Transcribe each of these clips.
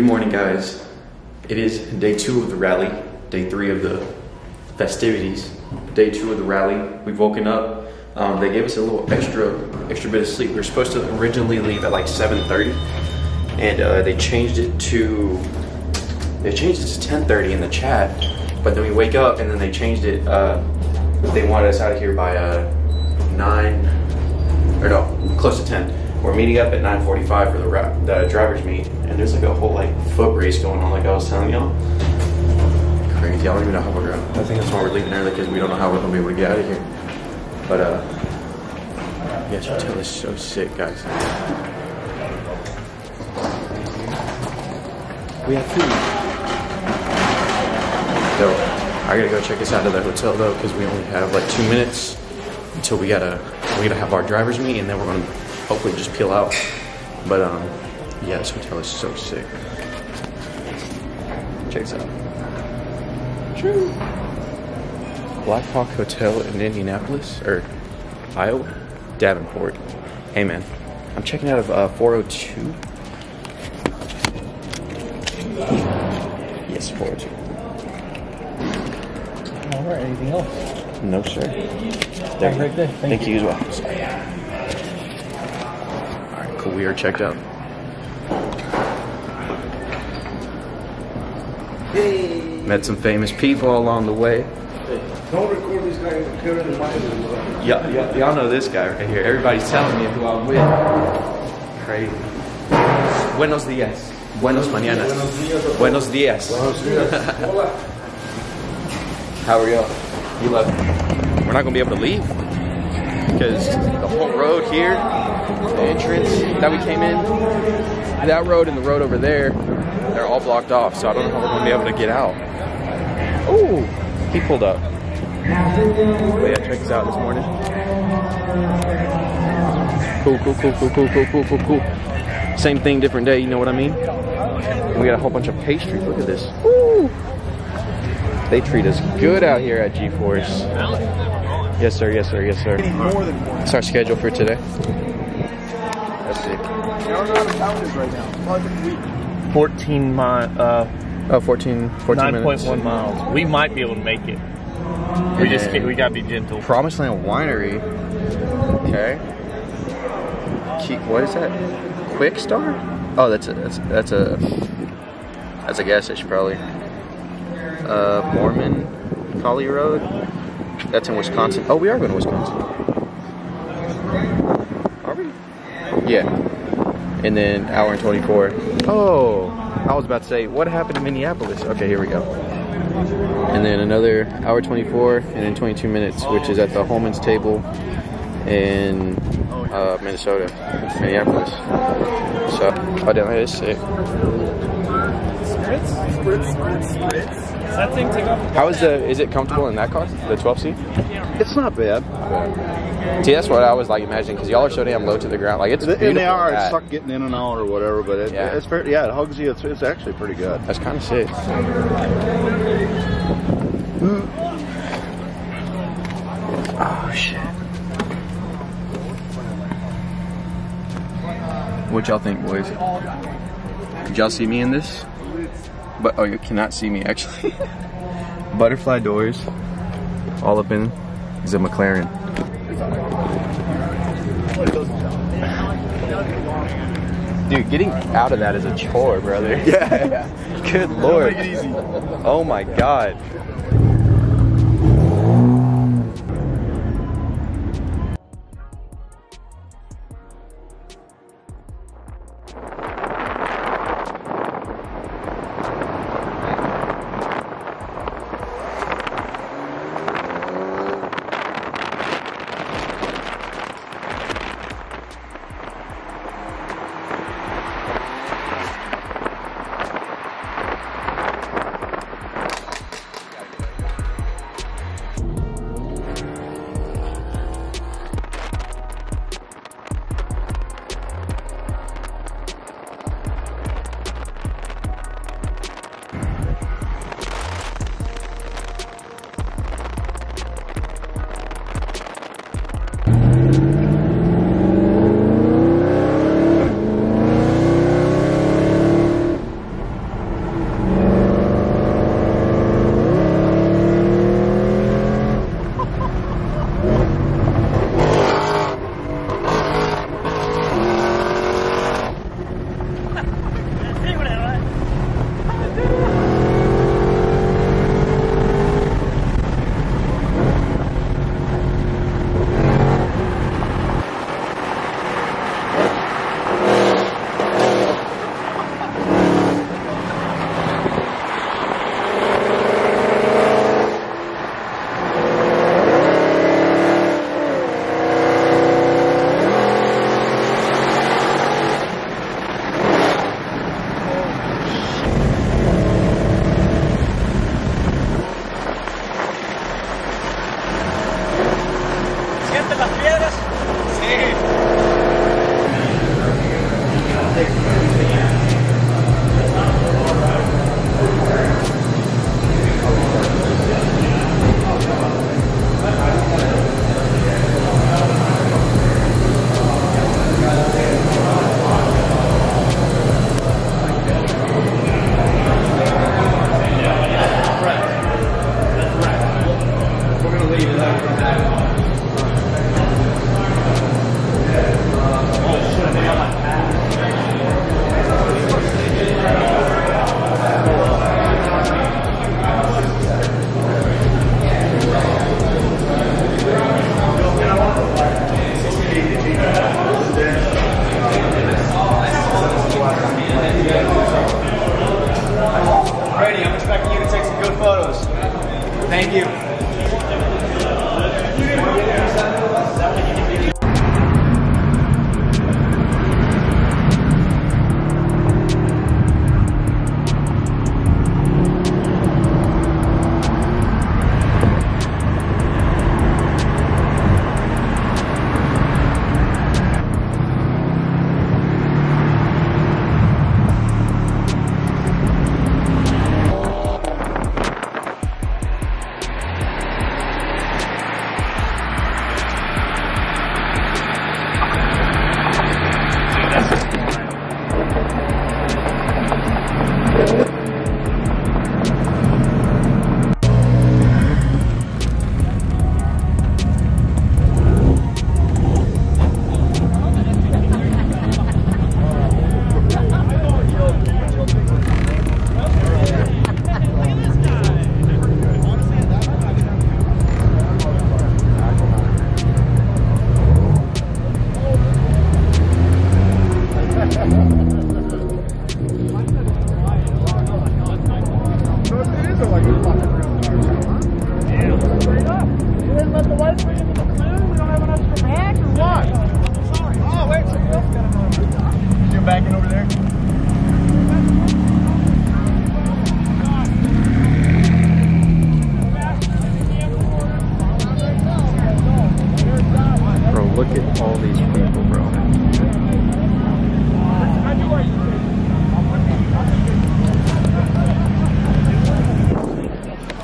Good morning, guys. It is day 2 of the rally, day 3 of the festivities, day 2 of the rally. We've woken up. They gave us a little extra bit of sleep. We were supposed to originally leave at like 7:30, and they changed it to 10:30 in the chat. But then we wake up, and then they changed it. They wanted us out of here by 9, or no, close to 10. We're meeting up at 9:45 for the driver's meet, and there's like a whole like foot race going on, like I was telling y'all. Crazy. I don't even know how we're going. I think that's why we're leaving early, because we don't know how we're gonna be able to get out of here. But yeah, Chautauqua is so sick, guys. We have food. So I gotta go check us out of the hotel though, because we only have like 2 minutes until we gotta have our driver's meet, and then we're gonna hopefully just peel out. But yeah, this hotel is so sick. Check this out. True. Black Hawk Hotel in Indianapolis, or Iowa, Davenport. Hey man, I'm checking out of 402. Yes, 402. All right, anything else? No, sir. Have a great day. Thank you as well. All right, cool. We are checked out. Hey. Met some famous people along the way. Don't record these guys appearing in my Y'all know this guy right here. Everybody's telling me who I'm with. Crazy. Buenos días. Buenos mañanas. Buenos días. Hola. How are y'all? You love it. We're not gonna be able to leave because the whole road here, the entrance that we came in, that road and the road over there, they're all blocked off. So I don't know how we're gonna be able to get out. Ooh, he pulled up. But yeah, check this out this morning. Cool. Same thing, different day, you know what I mean? And we got a whole bunch of pastries. Look at this. Woo! They treat us good out here at G-Force. Yes, sir. It's our schedule for today. Let's see. 14 miles. 14 minutes. 9.1 miles. We might be able to make it. We gotta be gentle. Promised Land Winery. Okay. What is that? Quick Star? Oh, that's a gas station probably. Mormon Collie Road. That's in Wisconsin. Oh, we are going to Wisconsin. Are we? Yeah. And then hour and 24. Oh, I was about to say, what happened to Minneapolis? Okay, here we go. And then another hour 24, and then 22 minutes, which is at the Holman's Table in Minnesota, Minneapolis. So, oh damn, that is sick. Spritz. Does that thing take off? How is it comfortable in that car, the 12 seat? It's not bad. See, that's what I was like imagining, because y'all are so damn low to the ground. Like, it's beautiful. And they are, it's suck getting in and out or whatever, but it's fair. Yeah, it hugs you. It's actually pretty good. That's kind of sick. Oh shit. What y'all think, boys? Did y'all see me in this? But oh, you cannot see me actually. Butterfly doors, all up in is a McLaren. Dude, getting out of that is a chore, brother. Yeah. Good lord. Make it easy. Oh my god. Brady, I'm expecting you to take some good photos. Thank you. Backing over there. Bro, look at all these people, bro.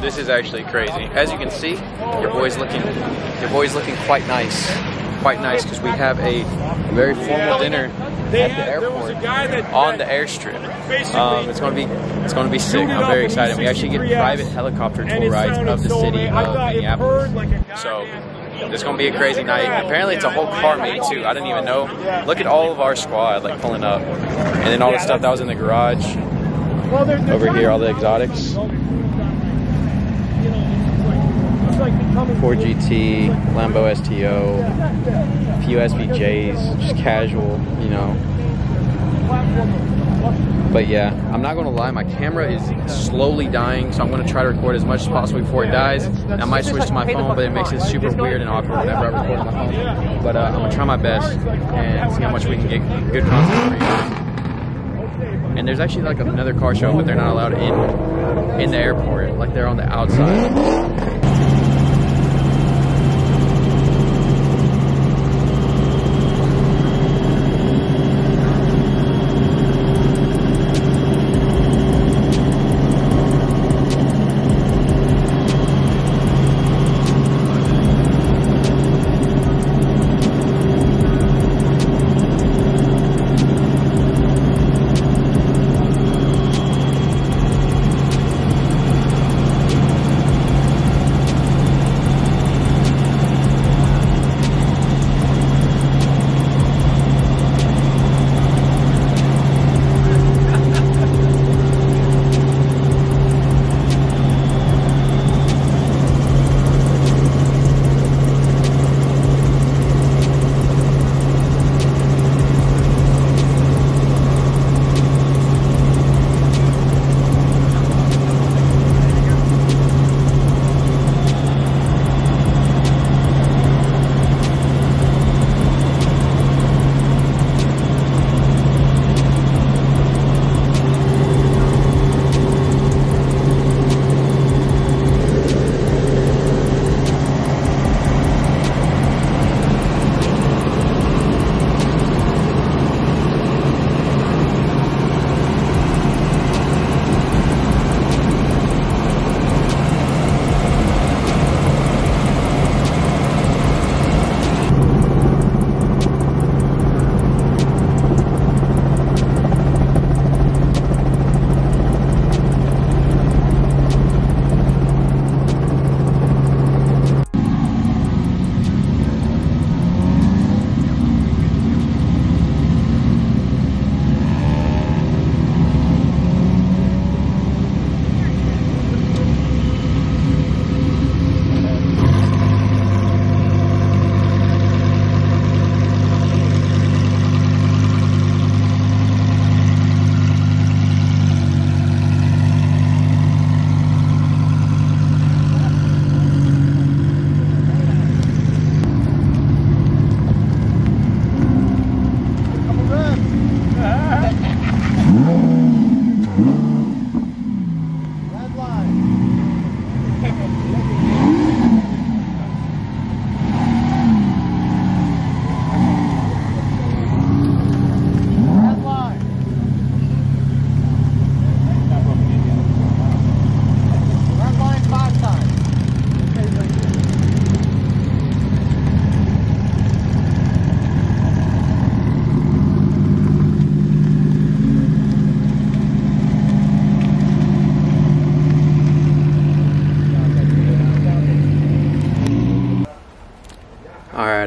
This is actually crazy. As you can see, your boy's looking quite nice. Quite nice because we have a very formal dinner at the airport on the airstrip. It's gonna be sick. I'm very excited. We actually get private helicopter tour rides of the city of Minneapolis. So it's gonna be a crazy night. Apparently it's a whole car meet too. I didn't even know. Look at all of our squad like pulling up, and then all the stuff that was in the garage over here, all the exotics. 4GT, Lambo STO, a few SVJs, just casual, you know. But yeah, I'm not gonna lie, my camera is slowly dying, so I'm gonna try to record as much as possible before it dies. I might switch to my phone, but it makes it super weird and awkward whenever I record on my phone. But I'm gonna try my best and see how much we can get good content for you. And there's actually like another car show, but they're not allowed in the airport, like they're on the outside.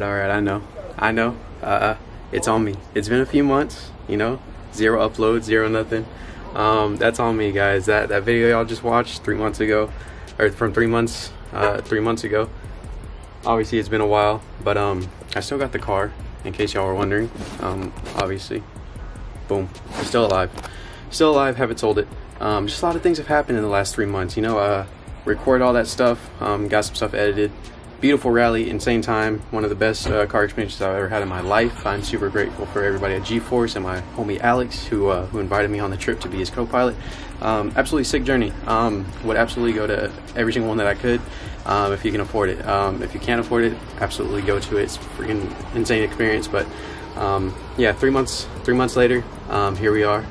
I know. It's on me. It's been a few months, you know, 0 uploads, 0 nothing. That's on me, guys. That video y'all just watched 3 months ago, or from 3 months ago. Obviously, it's been a while, but I still got the car, in case y'all were wondering. Obviously, boom, I'm still alive. Still alive, haven't sold it. Just a lot of things have happened in the last 3 months, you know. Record all that stuff, got some stuff edited. Beautiful rally, insane time, one of the best car experiences I've ever had in my life. I'm super grateful for everybody at G-Force and my homie Alex, who invited me on the trip to be his co-pilot. Absolutely sick journey. Would absolutely go to every single one that I could, if you can afford it. If you can't afford it, absolutely go to it. It's a freaking insane experience. But yeah, 3 months later, here we are.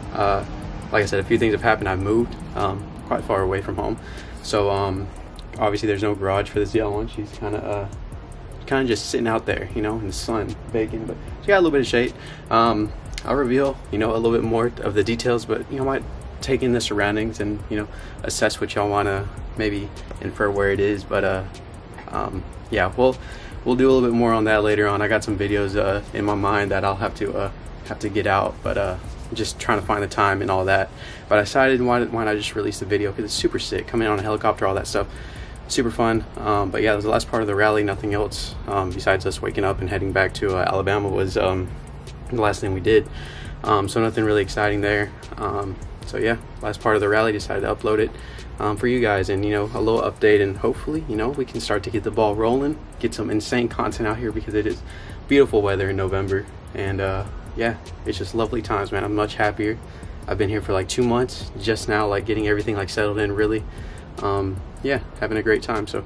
Like I said, a few things have happened. I've moved quite far away from home, so obviously there's no garage for this yellow one. She's kind of just sitting out there, you know, in the sun, baking, but she got a little bit of shade. I'll reveal, you know, a little bit more of the details, but, you know, I might take in the surroundings and, you know, assess what y'all want to maybe infer where it is. But yeah, we'll do a little bit more on that later on. I got some videos in my mind that I'll have to get out, but just trying to find the time and all that. But I decided why not just release the video, because it's super sick, coming on a helicopter, all that stuff, super fun. But yeah, that was the last part of the rally. Nothing else besides us waking up and heading back to Alabama was the last thing we did. So nothing really exciting there. So yeah, last part of the rally, decided to upload it for you guys, and, you know, a little update, and hopefully, you know, we can start to get the ball rolling, get some insane content out here, because it is beautiful weather in November. And yeah, it's just lovely times, man. I'm much happier. I've been here for like 2 months, just now, like getting everything like settled in, really. Yeah, having a great time. So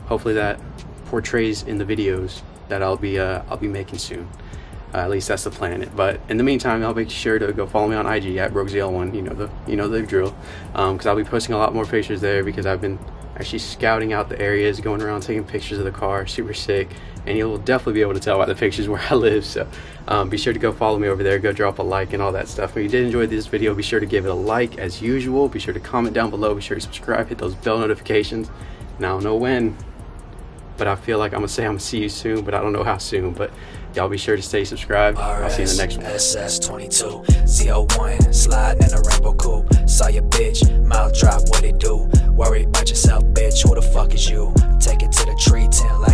hopefully that portrays in the videos that I'll be making soon. At least that's the plan. But in the meantime, I'll make sure to go follow me on IG at BrokesL1. You know the drill. Because I'll be posting a lot more pictures there, because I've been actually scouting out the areas, going around taking pictures of the car. Super sick. And you'll definitely be able to tell by the pictures where I live. So be sure to go follow me over there, go drop a like and all that stuff. If you did enjoy this video, be sure to give it a like as usual. Be sure to comment down below, be sure to subscribe, hit those bell notifications. And I don't know when, but I feel like I'm gonna see you soon, but I don't know how soon. But y'all be sure to stay subscribed. I'll see you in the next one. SS22 Z01 sliding in a rainbow coupe. Saw your bitch, mouth drop, what it do? Worry about yourself, bitch, who the fuck is you? Take it to the tree, 10 like